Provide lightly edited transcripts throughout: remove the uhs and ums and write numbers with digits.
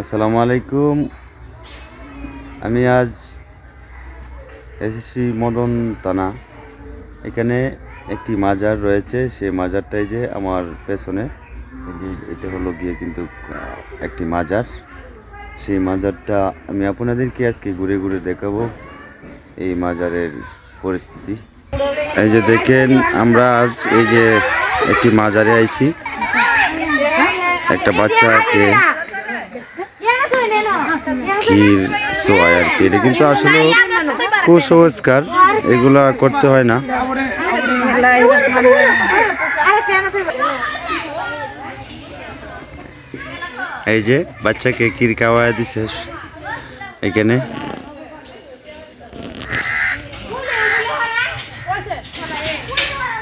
আসসালামু আলাইকুম। আমি আজ এসেছি মদন থানা। এখানে একটি মাজার রয়েছে, সেই মাজারটাই যে আমার পেছনে, এটা হলো গিয়ে কিন্তু একটি মাজার। সেই মাজারটা আমি আপনাদেরকে আজকে ঘুরে ঘুরে দেখাবো এই মাজারের পরিস্থিতি। এই যে দেখেন, আমরা আজ এই যে একটি মাজারে আইছি, একটা বাচ্চাকে ক্ষীর সোয়ায় আর কি। এটা কিন্তু আসলে কুসংস্কার, এগুলা করতে হয় না। এই যে বাচ্চাকে ক্ষীর খাওয়ায় দিছে এখানে।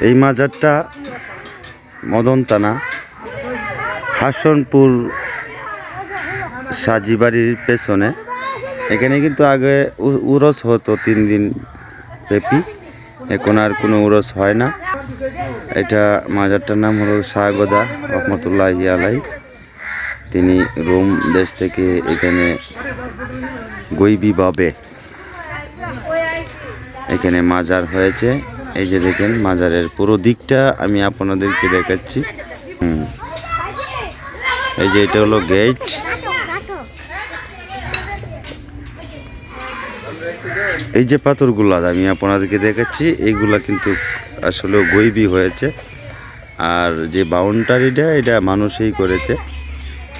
এই মাজারটা মদন থানা, হাসনপুর সাজিবাড়ির পেছনে। এখানে কিন্তু আগে উরস হতো 3 দিন ব্যাপী, এখন আর কোনো উরস হয় না। এটা মাজারটার নাম হলো শাহগদা রহমতুল্লাহি আলাই। তিনি রোম দেশ থেকে এখানে গৈবিভাবে এখানে মাজার হয়েছে। এই যে দেখেন মাজারের পুরো দিকটা আমি আপনাদেরকে দেখাচ্ছি। এই যে এটা হলো গেট। এই যে পাথরগুলা আমি আপনাদেরকে দেখাচ্ছি, এইগুলা কিন্তু আসলে গৈবী হয়েছে। আর যে বাউন্ডারিটা, এটা মানুষই করেছে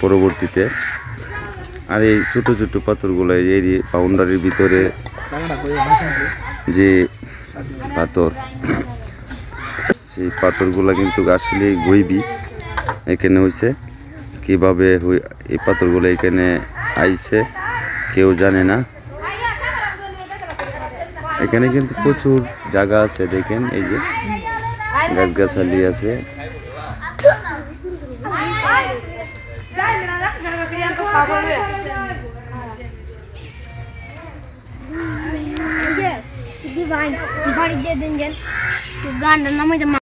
পরবর্তীতে। আর এই ছোটো ছোটো পাথরগুলো, এই বাউন্ডারির ভিতরে যে পাথর, সেই পাথরগুলা কিন্তু আসলে গৈবী এখানে হয়েছে। কীভাবে এই পাথরগুলো এখানে আইছে কেউ জানে না। এখানে কিন্তু প্রচুর জায়গা আছে, দেখেন এই যে গাছগাছালি আছে।